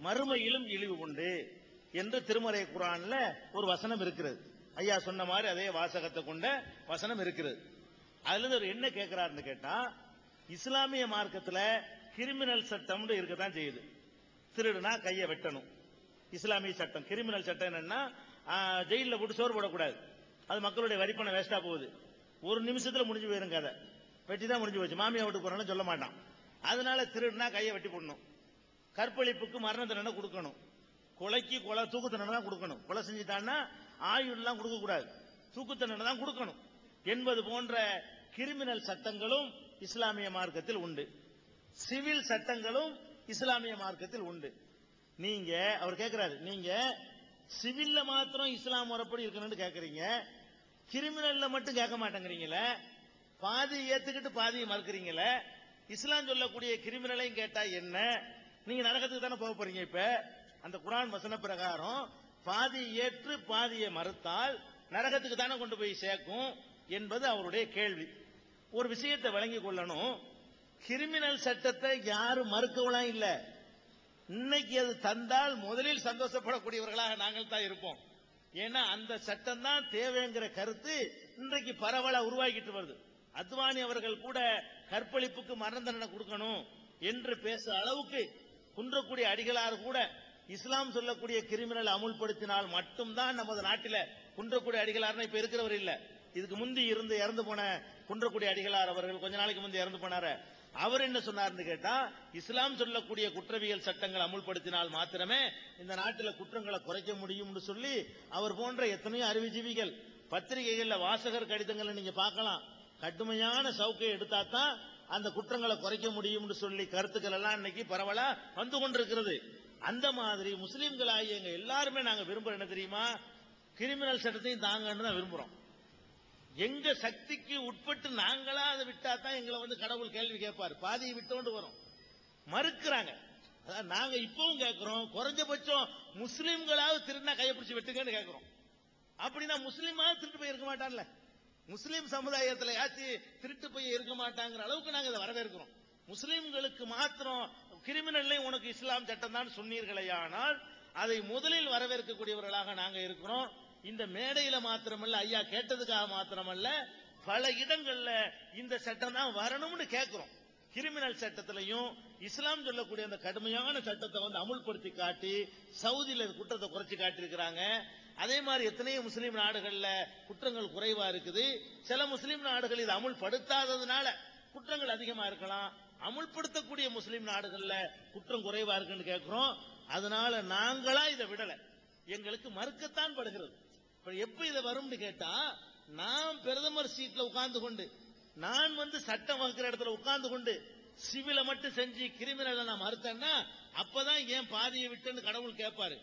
மறுமையிலும் இழிவு உண்டு என்று திருமறை குர்ஆன்ல ஒரு வசனம் இருக்கிறது. ஐயா சொன்ன மாதிரி அதே வாசகத்தை கொண்ட வசனம் இருக்கிறது. அதுல இருந்து ஒரு என்ன கேட்கிறாருன்னு கேட்டா, இஸ்லாமிய மார்க்கத்துல கிரிமினல் சட்டம் இருக்கத்தான் செய்யுது. திருடுனா கையை வெட்டணும். இஸ்லாமிய சட்டம் கிரிமினல் சட்டம் என்னன்னா, ஜெயில போட்டு சோறு போடக்கூடாது. அது மக்களுடைய வரிப்பணம் வேஸ்டா போகுது. ஒரு நிமிஷத்துல முடிஞ்சு போயிருங்க. அதை வெட்டி தான் முடிஞ்சு போச்சு. மாமியா வீட்டுக்கு போறான்னு சொல்ல மாட்டான். அதனால திருடுனா கையை வெட்டி போடணும். கற்பழிப்புக்கு மரண தண்டனை கொடுக்கணும். கொலைக்கு கொலை தூக்கு தண்டனை தான் கொடுக்கணும். கொலை செஞ்சுட்டான்னா ஆயுள்லாம் கொடுக்க கூடாது, தூக்கு தண்டனை தான் கொடுக்கணும் என்பது போன்ற கிரிமினல் சட்டங்களும் இஸ்லாமிய மார்க்கத்தில் உண்டு. சிவில் சட்டங்களும் இஸ்லாமிய மார்க்கத்தில் உண்டு. நீங்க அவர் கேட்கிறாரு, நீங்க சிவில்ல மாத்திரம் இஸ்லாம் முறைப்படி இருக்கணும்னு கேட்கறீங்க, கிரிமினல்ல மட்டும் கேட்க மாட்டேங்கிறீங்களே, பாதி ஏத்துக்கிட்டு பாதியை மறுக்கிறீங்களே. இஸ்லாம் சொல்லக்கூடிய கிரிமினலையும் கேட்டா என்ன, நீங்க நரகத்துக்கு தானே போக போறீங்க. இப்ப அந்த குர்ஆன் வசன பிரகாரம் பாதியை ஏற்று பாதியை மறுத்தால் நரகத்துக்கு தானே கொண்டு போய் சேர்க்கும் என்பது அவருடைய கேள்வி. ஒரு விஷயத்தை வழங்கிக் கொள்ளணும், கிரிமினல் சட்டத்தை யாரும் மறுக்கலாம் இல்ல. இன்னைக்கு அது தந்தால் முதலில் சந்தோஷப்படக்கூடியவர்களாக நாங்கள் தான் இருப்போம். ஏன்னா அந்த சட்டம் தான் தேவைங்கிற கருத்து இன்றைக்கு பரவலா உருவாக்கிட்டு வருது. அத்வானி அவர்கள் கூட கற்பழிப்புக்கு மரண தண்டனை கொடுக்கணும் என்று பேச அளவுக்கு குன்றக்கூடிய அடிகளார் கூட இஸ்லாம் சொல்லக்கூடிய கிரிமினல் அமுல்படுத்தினால் மட்டும்தான் நமது நாட்டில் குன்றக்கூடிய அடிகளார் இப்ப இருக்கிறவர் இல்ல. இதுக்கு முந்தி இருந்து இறந்து போன குன்றக்கூடிய அடிகளார் அவர்கள் கொஞ்ச நாளைக்கு முந்தி இறந்து போனாரு. அவர் என்ன சொன்னார்னு கேட்டா, இஸ்லாம் சொல்லக்கூடிய குற்றவியல் சட்டங்கள் அமுல்படுத்தினால் மாத்திரமே இந்த நாட்டில் குற்றங்களை குறைக்க முடியும்னு சொல்லி அவர் போன்ற எத்தனையோ அறிவுஜீவிகள் பத்திரிகைகள்ல வாசகர் கடிதங்களை நீங்க பார்க்கலாம். கடுமையான சவுக்கை எடுத்தா தான் அந்த குற்றங்களை குறைக்க முடியும்னு சொல்லி கருத்துக்கள் எல்லாம் இன்னைக்கு பரவலா வந்து கொண்டிருக்கிறது. அந்த மாதிரி முஸ்லிம்களாகிய எங்க எல்லாருமே நாங்க விரும்புறோம் என்ன தெரியுமா, கிரிமினல் சட்டத்தையும் தாங்கன்னு தான் விரும்புறோம். எங்க சக்திக்கு உட்பட்டு நாங்களா அதை விட்டா தான் எங்களை கடவுள் கேள்வி கேட்பார். பாதியை விட்டோண்டு வரும், மறுக்கிறாங்க. நாங்க இப்பவும் கேட்கிறோம், குறைஞ்சபட்சம் முஸ்லிம்களாவது திருடினா கையை பிடிச்சி வெட்டுங்கன்னு கேட்கிறோம். அப்படின்னா முஸ்லீமாவது திருட்டு போய் இருக்க மாட்டான்ல, முஸ்லீம் சமுதாயத்தில் யாச்சு திருட்டு போய் இருக்க மாட்டாங்கிற அளவுக்கு நாங்க அதை வரவேற்கிறோம். முஸ்லிம்களுக்கு மாத்திரம் கிரிமினல் உனக்கு இஸ்லாம் சட்டம் தான் சொன்னீர்களேயானால் அதை முதலில் வரவேற்கக்கூடியவர்களாக நாங்க இருக்கிறோம். இந்த மேடையில மாத்திரமல்ல, ஐயா கேட்டதுக்காக மாத்திரமல்ல, பல இடங்கள்ல இந்த சட்டம் தான் வரணும்னு கேட்கிறோம். கிரிமினல் சட்டத்திலையும் இஸ்லாம் சொல்லக்கூடிய அந்த கடுமையான சட்டத்தை அமுல்படுத்தி காட்டி சவுதியில குற்றத்தை குறைச்சி காட்டியிருக்கிறாங்க. அதே மாதிரி எத்தனையோ முஸ்லீம் நாடுகள்ல குற்றங்கள் குறைவா இருக்குது. சில முஸ்லீம் நாடுகள் இதை அமுல்படுத்தாததுனால குற்றங்கள் அதிகமா இருக்கலாம். அமுல்படுத்தக்கூடிய முஸ்லீம் நாடுகள்ல குற்றம் குறைவா இருக்குன்னு கேட்கிறோம். அதனால நாங்களா இதை விடல, எங்களுக்கு மறுக்கத்தான் படுகிறது. எப்ப இதை வரும்னு கேட்டா, நான் பிரதமர் சீட்ல உட்கார்ந்து கொண்டு, நான் சட்டம் வகுக்கிற இடத்துல உட்கார்ந்து கொண்டு சிவில மட்டும் செஞ்சு கிரிமினல் நான் மறுத்தேன்னா அப்பதான் ஏன் பாதியை விட்டுன்னு கடவுள் கேட்பாரு.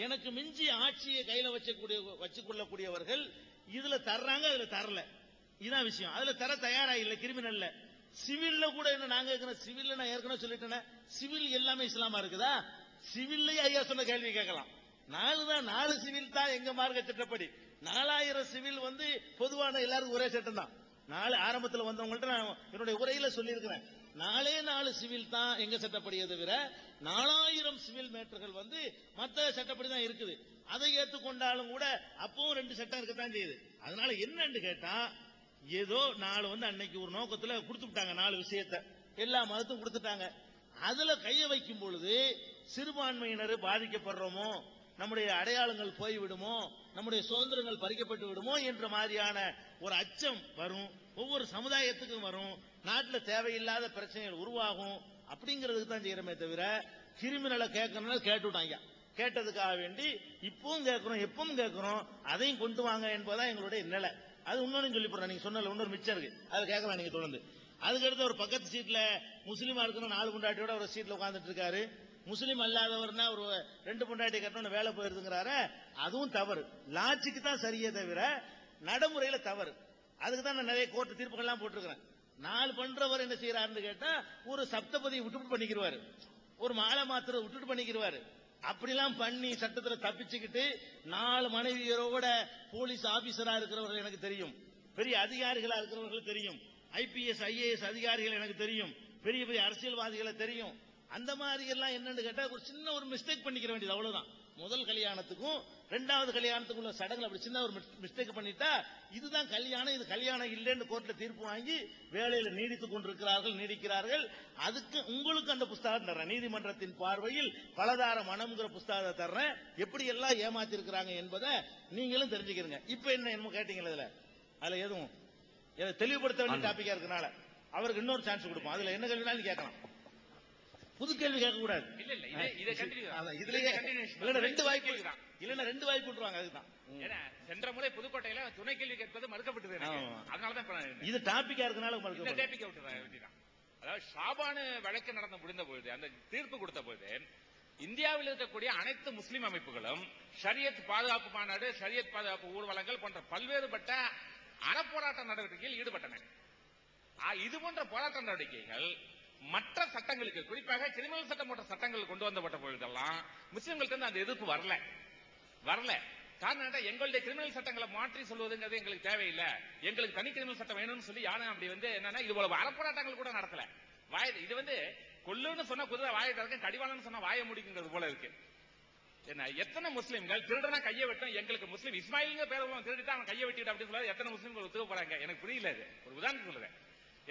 எனக்கு மிஞ்சி ஆட்சியை கையில வச்சுக்கொள்ளக்கூடியவர்கள் இதுல தர்றாங்க, அதுல தரல, இதான் விஷயம். அதுல தர தயாரா இல்ல கிரிமினல்ல. சிவில்ல கூட என்ன நாங்க இருக்கிறோம், சிவில்ல நான் ஏற்கனவே சொல்லிட்டேன், சிவில் எல்லாமே இஸ்லாமா இருக்குதா? சிவில்லையே ஐயா சொன்ன கேள்வி கேட்கலாம். 4 சிவில் தான் எங்க மார்க்க சட்டப்படி. 4000 சிவில் பொதுவான எல்லாருக்கும் ஒரே சட்டம் தான். 4 ஆரம்பத்தில் வந்தவங்கள்ட்ட நான் என்னுடைய உரையில சொல்லி இருக்கிறேன், 4 சிவில் தான் எங்க சட்டப்படியே தவிர 4000 சிவில் மேட்டர்கள் மற்ற சட்டப்படி தான் இருக்குது. அதை ஏற்றுக்கொண்டாலும் கூட அப்பவும் 2 சட்டம் இருக்கத்தான் செய்யுது. அதனால என்னன்னு கேட்டா, ஏதோ 4 அன்னைக்கு ஒரு நோக்கத்துல கொடுத்துட்டாங்க, 4 விஷயத்தை எல்லா மதத்தும் கொடுத்துட்டாங்க. அதுல கைய வைக்கும் பொழுது சிறுபான்மையினர் பாதிக்கப்படுறோமோ, நம்முடைய அடையாளங்கள் போய்விடுமோ, நம்முடைய சுதந்திரங்கள் பறிக்கப்பட்டு விடுமோ என்ற மாதிரியான ஒரு அச்சம் வரும். ஒவ்வொரு சமுதாயத்துக்கும் வரும். நாட்டில் தேவையில்லாத பிரச்சனைகள் உருவாகும். அப்படிங்கிறதுக்கு தான் செய்யறமே தவிர கிரிமினலை கேட்கறதுனால கேட்டுட்டாங்க. கேட்டதுக்காக வேண்டி இப்பவும் கேட்கிறோம், எப்பவும் கேட்கிறோம், அதையும் கொண்டு வாங்க என்பதுதான் எங்களுடைய நிலை. அது இன்னொன்னு சொல்லி போடுறேன், நீங்க சொன்ன இன்னொரு மிச்சம் இருக்கு, அதை கேட்கலாம் நீங்க தொடர்ந்து. அதுக்கடுத்து ஒரு பக்கத்து சீட்ல முஸ்லீமா இருக்கணும் 4 பொண்டாட்டியோட ஒரு சீட்ல உட்கார்ந்துட்டு இருக்காரு. முஸ்லீம் அல்லாதவர்னா ஒரு 2 பொண்டாட்டி கட்டணும் வேலை போயிருதுங்கிறாரு. அதுவும் தவறு. லாட்சிக்கு தான் சரியே தவிர நடைமுறையில தவறு. அதுக்கு தான் நான் நிறைய கோர்ட்டு தீர்ப்புகள்லாம் போட்டிருக்கிறேன். 4 பண்றவர் என்ன செய்யறாருன்னு கேட்டா, ஒரு சப்தபதியை விட்டுட்டு பண்ணிக்கிறாரு, ஒரு மாலை மாத்திரை விட்டுட்டு பண்ணிக்கிறாரு. அப்படிலாம் பண்ணி சட்டத்தில் தப்பிச்சுக்கிட்டு 4 மனைவியரோட போலீஸ் ஆபீசரா இருக்கிறவர்கள் எனக்கு தெரியும், பெரிய அதிகாரிகளா இருக்கிறவர்கள் தெரியும், IPS IAS அதிகாரிகள் எனக்கு தெரியும், பெரிய பெரிய அரசியல்வாதிகளை தெரியும். அந்த மாதிரி எல்லாம் என்னன்னு கேட்டா ஒரு சின்ன ஒரு மிஸ்டேக் பண்ணிக்கிற வேண்டியது அவ்வளவுதான். முதல் கல்யாணத்துக்கும் ரெண்டாவது கல்யாணத்துக்கும் உள்ள சடங்குல அப்படி சின்ன ஒரு மிஸ்டேக் பண்ணிட்டா இதுதான் கல்யாணம், இது கல்யாணம் இல்லைன்னு கோர்ட்ல தீர்ப்பு வாங்கி வேலையில நீடிக்கிறார்கள். அதுக்கு உங்களுக்கு அந்த புஸ்தகம் தர்றேன், நீதிமன்றத்தின் பார்வையில் பலதார மனம்ங்கிற புஸ்தகத்தை தர்றேன், எப்படி எல்லாம் ஏமாத்தி இருக்கிறாங்க என்பதை நீங்களும் தெரிஞ்சுக்கிறீங்க. இப்ப என்ன கேட்டீங்களா, அதுல எதுவும் தெளிவுபடுத்த வேண்டிய டாபிக்கா இருக்கனால அவருக்கு இன்னொரு சான்ஸ் கொடுப்போம். அதுல என்ன கேள்வினாலும் கேட்கலாம், புது கேள்வி கேட்க கூடாது. ரெண்டு வாய்ப்பு இல்லன்னா ரெண்டு வாய்ப்பு விட்டுருவாங்க. அதுதான் சென்ற முறை புதுக்கோட்டையில துணை கேள்வி கேட்பது மறுக்கப்பட்டது. அதனாலதான் இது டாபிக்கா இருக்கனால டாபிக் விட்டுறாங்க. அதாவது ஷாபானு வழக்கு நடந்து முடிந்த பொழுது, அந்த தீர்ப்பு கொடுத்த பொழுது, இந்தியாவில் இருக்கக்கூடிய அனைத்து முஸ்லிம் அமைப்புகளும் ஷரியத் பாதுகாப்பு மாநாடு, ஷரியத் பாதுகாப்பு ஊர்வலங்கள் போன்ற பல்வேறுபட்ட அறப்போராட்ட நடவடிக்கையில் ஈடுபட்டன. இது போன்ற போராட்ட நடவடிக்கைகள் மற்ற சட்டங்களுக்கு, குறிப்பாக கிரிமினல் சட்டம் போன்ற சட்டங்கள் கொண்டு வந்தப்பட்ட பொழுதெல்லாம் முஸ்லிம்களுக்கு அந்த எதிர்ப்பு வரல. காரணம் எங்களுடைய கிரிமினல் சட்டங்களை மாற்றி சொல்வதுங்கிறது எங்களுக்கு தேவையில்லை, எங்களுக்கு தனி கிரிமினல் சட்டம் வேணும்னு சொல்லி யாரும் அப்படி என்னன்னா இது போல அறப்போராட்டங்கள் கூட நடத்தல. இது கொல்லுன்னு சொன்னா குதிரை வாயை திறக்கும், கடிவாளன்னு சொன்னா வாயை முடிக்குங்கிறது போல இருக்கு. என்ன எத்தனை முஸ்லிம்கள் திருடனா கையை வெட்டும், எங்களுக்கு முஸ்லீம் இஸ்மாயிலுங்க பேர் திருடிட்டு அவன் கையை வெட்டிட்டு அப்படின்னு சொல்ல எத்தனை முஸ்லீம்கள் ஒத்துக்க போறாங்க? எனக்கு புரியல. இது ஒரு உதாரணம் சொல்றேன்.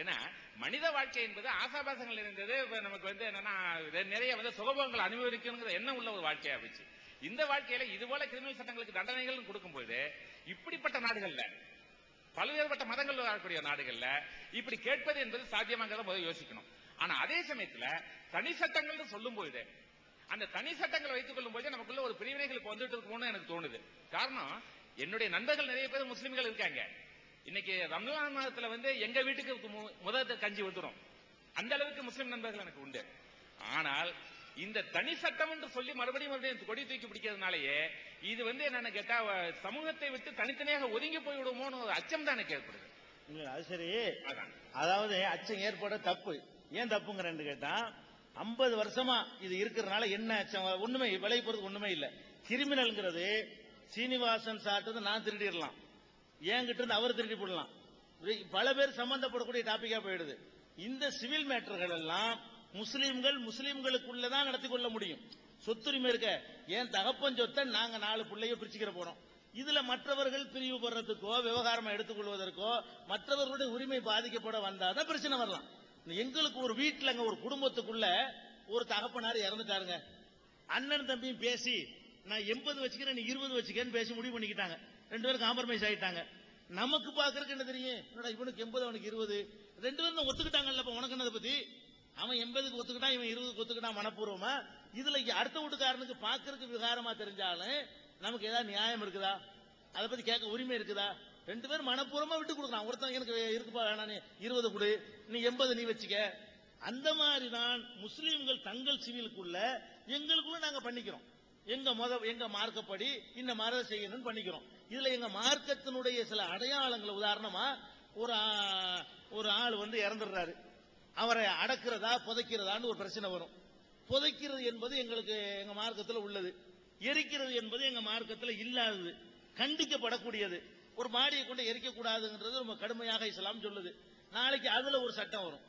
ஏன்னா மனித வாழ்க்கை என்பது ஆசாபாசங்கள் இருந்தது, நமக்கு என்னன்னா நிறைய சுகபோகங்கள் அனுபவிக்கணுங்கிற எண்ணம் உள்ள ஒரு வாழ்க்கையா போச்சு. இந்த வாழ்க்கையில இதுபோல கிரிமினல் சட்டங்களுக்கு தண்டனைகள் கொடுக்கும்போது இப்படிப்பட்ட நாடுகள்ல, பல்வேறுபட்ட மதங்கள் வாழக்கூடிய நாடுகள்ல இப்படி கேட்பது என்பது சாத்தியமாங்கிறத முதல்ல யோசிக்கணும். ஆனா அதே சமயத்துல தனி சட்டங்கள் சொல்லும் போது, அந்த தனி சட்டங்களை வைத்துக் கொள்ளும் போது நமக்குள்ள ஒரு பிரிவினைகளுக்கு வந்துட்டு இருக்கும்னு எனக்கு தோணுது. காரணம், என்னுடைய நண்பர்கள் நிறைய பேர் முஸ்லிம்கள் இருக்காங்க. இன்னைக்கு ரம்ஜான் மாதத்துல எங்க வீட்டுக்கு முதல் கஞ்சி வந்துடும், அந்த அளவுக்கு முஸ்லிம் நண்பர்கள் எனக்கு உண்டு. ஆனால் இந்த தனி சட்டம் என்று சொல்லி மறுபடியும் கொடி தூக்கி பிடிக்கிறதுனாலேயே இது என்னன்னு கேட்டா சமூகத்தை விட்டு தனித்தனியாக ஒதுங்கி போய்விடுமோன்னு ஒரு அச்சம் தான் எனக்கு ஏற்படுது. அது சரி, அதாவது அச்சம் ஏற்பட தப்பு. ஏன் தப்புங்கிறேன்னு கேட்டா 50 வருஷமா இது இருக்கிறதுனால என்ன அச்சம்? ஒண்ணுமே விலை போறது ஒண்ணுமே இல்ல. கிரிமினல்ங்கிறது சீனிவாசன் சாப்பிட்டது நான் திருடிடலாம், என்கிட்ட இருந்து அவர் திருடி போடலாம், பல பேர் சம்பந்தப்படக்கூடிய டாபிக்கா போயிடுது. இந்த சிவில் மேட்டர்கள் எல்லாம் முஸ்லிம்களுக்குள்ளதான் நடத்தி கொள்ள முடியும். சொத்துரிமை இருக்க, ஏன் தகப்பன் சொத்தை நாங்க 4 பிள்ளைய பிரிச்சுக்கிற போறோம். இதுல மற்றவர்கள் பிரிவு போடுறதுக்கோ விவகாரமா எடுத்துக்கொள்வதற்கோ மற்றவர்களுடைய உரிமை பாதிக்கப்பட வந்தாதான் பிரச்சனை வரலாம். எங்களுக்கு ஒரு வீட்டுல ஒரு குடும்பத்துக்குள்ள ஒரு தகப்பனார் இறந்துட்டாருங்க, அண்ணன் தம்பியும் பேசி நான் 80 வச்சுக்கிறேன் நீ 20 வச்சுக்கன்னு பேசி முடிவு பண்ணிக்கிட்டாங்க, 2 பேரும் காம்ப்ரமைஸ் ஆயிட்டாங்க. நமக்கு பாக்குறதுக்கு என்ன தெரியும், இவனுக்கு 80 அவனுக்கு 20, 2 பேரும் ஒத்துக்கிட்டாங்கல்ல. உனக்கு என்னதை பத்தி, அவன் 80க்கு ஒத்துக்கிட்டான், இவன் 20க்கு ஒத்துக்கிட்டான் மனப்பூர்வமா. இதுல அடுத்த வீட்டுக்காரனுக்கு பாக்குறதுக்கு விகாரமா தெரிஞ்சாலும் நமக்கு ஏதாவது நியாயம் இருக்குதா? அதை பத்தி கேட்க உரிமை இருக்குதா? 2 பேரும் மனப்பூர்வமா விட்டு கொடுக்கலாம். ஒருத்தன் எனக்கு இருக்குப்பா வேணாம் 20 கொடு, நீ 80 நீ வச்சுக்க. அந்த மாதிரிதான் முஸ்லீம்கள் தங்கள் சிவிலுக்குள்ள எங்களுக்குள்ள நாங்க பண்ணிக்கிறோம். எங்க மார்க்கப்படி இந்த மாதிரி செய்யணும்னு பண்ணிக்கிறோம். இதுல எங்க மார்க்கத்தினுடைய சில அடையாளங்களை, உதாரணமா ஒரு ஆள் இறந்துடுறாரு, அவரை அடக்கிறதா புதைக்கிறதான்னு ஒரு பிரச்சனை வரும். புதைக்கிறது என்பது எங்களுக்கு எங்க மார்க்கத்தில் உள்ளது, எரிக்கிறது என்பது எங்க மார்க்கத்தில் இல்லாதது, கண்டிக்கப்படக்கூடியது. ஒரு மாடியை கொண்டு எரிக்க கூடாதுங்கிறது ரொம்ப கடுமையாக இஸ்லாம் சொல்லுது. நாளைக்கு அதுல ஒரு சட்டம் வரும்,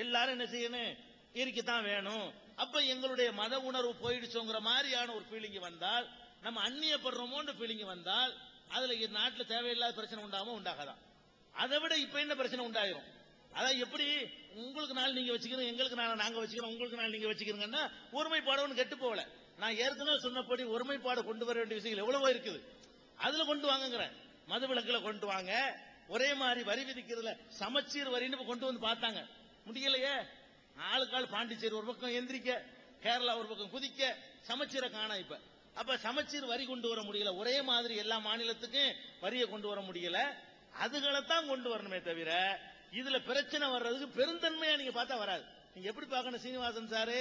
எல்லாரும் என்ன செய்யணும், எரிக்கத்தான் வேணும். அப்ப எங்களுடைய மத உணர்வு போயிடுச்சோங்கிற மாதிரியான ஒரு ஃபீலிங் வந்தால், நம்ம அந்நியப்படுறோமோன்ற ஃபீலிங் வந்தால், அதுல நாட்டில் தேவையில்லாத பிரச்சனை உண்டாகாதான்? அதை விட இப்ப என்ன பிரச்சனை உண்டாயிரும். அதான் எப்படி உங்களுக்கு நாள் நீங்க வச்சுக்கிறோம், எங்களுக்கு நாள் நாங்க வச்சுக்கிறோம், உங்களுக்கு நாள் நீங்க வச்சுக்கிறீங்கன்னா ஒருமைப்பாடு கெட்டு போகல. நான் ஏற்கனவே சொன்னபடி ஒருமைப்பாடு கொண்டு வர வேண்டிய விஷயங்கள் எவ்வளவோ இருக்குது, அதுல கொண்டு வாங்குறேன். மது விலக்குல கொண்டு வாங்க, ஒரே மாதிரி வரி விதிக்கிறதுல சமச்சீர் வரின்னு கொண்டு வந்து பார்த்தாங்க, முடியலையே. ஆளுக்காள் பாண்டிச்சேரி ஒரு பக்கம் எந்திரிக்க, கேரளா ஒரு பக்கம் குதிக்க, சமச்சீரை காணா. இப்ப அப்ப சமச்சீர் வரி கொண்டு வர முடியல, ஒரே மாதிரி எல்லா மாநிலத்துக்கும் வரியை கொண்டு வர முடியல. அதுகளைத்தான் கொண்டு வரணுமே தவிர இதுல பிரச்சனை வர்றதுக்கு பெருந்தன்மையா நீங்க பார்த்தா வராது. நீங்க எப்படி பார்க்கணும், சீனிவாசன் சாரு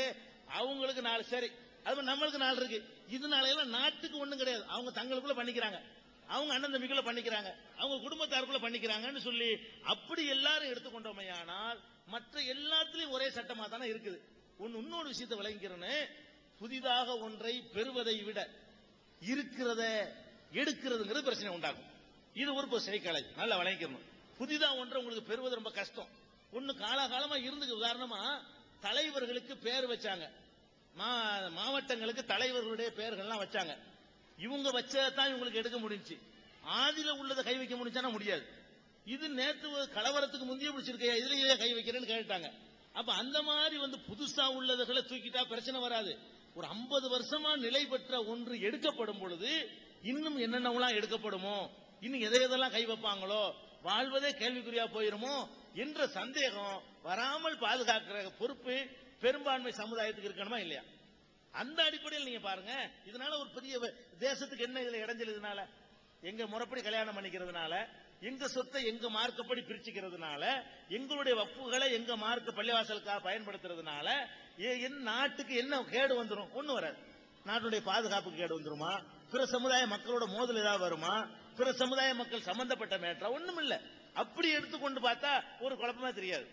அவங்களுக்கு 4 சரி, அது நம்மளுக்கு 4 இருக்கு. இதனால எல்லாம் நாட்டுக்கு ஒண்ணும் கிடையாது, அவங்க தங்களுக்குள்ள பண்ணிக்கிறாங்க, அவங்க அண்ணன் தம்பிக்குள்ள பண்ணிக்கிறாங்க, அவங்க குடும்பத்தாருக்குள்ள பண்ணிக்கிறாங்கன்னு சொல்லி அப்படி எல்லாரும் எடுத்துக்கொண்டோமையானால் மற்ற எல்லாத்திலையும் ஒரே சட்டமா தானே இருக்குது. இன்னொரு விஷயத்தை விளங்கிறேன்னு, புதிதாக ஒன்றை பெறுவதை விட இருக்கிறத எடுக்கிறதுங்கிறது பிரச்சனை உண்டாகும். இது ஒரு சைக்காலஜி, நல்லா விளங்கிக்கணும். புதிதா ஒன்றை உங்களுக்கு பெறுவது ரொம்ப கஷ்டம். ஒண்ணு காலாகாலமா இருந்து, உதாரணமா தலைவர்களுக்கு பேர் வச்சாங்க, மாவட்டங்களுக்கு தலைவர்களுடைய பெயர்கள்லாம் வச்சாங்க. இவங்க வச்சதான் இவங்களுக்கு எடுக்க முடிஞ்சுச்சு. ஆதில உள்ளதை கை வைக்க முடிஞ்சானா முடியாது. இது நேத்து கலவரத்துக்கு முந்தைய பிடிச்சிருக்கையா, இதுலயே கை வைக்கிறேன்னு கேட்டாங்க. அப்ப அந்த மாதிரி புதுசா உள்ளதுகளை தூக்கிட்டா பிரச்சனை வராது. ஒரு 50 வருஷமா நிலை பெற்ற ஒன்று எடுக்கப்படும் பொழுது இன்னும் என்னென்னலாம் எடுக்கப்படுமோ, இன்னும் எதையெல்லாம் கை வைப்பாங்களோ, வாழ்வதே கேள்விக்குறியா போயிருமோ என்ற சந்தேகம் வராமல் பாதுகாக்கிற பொறுப்பு பெரும்பான்மை சமுதாயத்துக்கு இருக்கணுமா இல்லையா? அந்த அடிப்படையில் நீங்க பாருங்க, இதனால ஒரு பெரிய தேசத்துக்கு என்ன இதுல இடைஞ்சல்? இதனால எங்க முறைப்படி கல்யாணம் பண்ணிக்கிறதுனால, எங்க சொத்தை எங்க மார்க்கப்படி பிரிச்சுக்கிறதுனால, எங்களுடைய வப்புகளை எங்க மார்க்க பள்ளிவாசலுக்காக பயன்படுத்துறதுனால என் நாட்டுக்கு என்ன கேடு வந்துடும்? ஒண்ணு வராது. நாட்டுடைய பாதுகாப்புக்கு கேடு வந்துருமா? பிற சமுதாய மக்களோட மோதல் ஏதாவது வருமா? பிற சமுதாய மக்கள் சம்பந்தப்பட்ட மேட்டரா? ஒண்ணும் இல்ல. அப்படி எடுத்துக்கொண்டு பார்த்தா ஒரு குழப்பமா தெரியாது.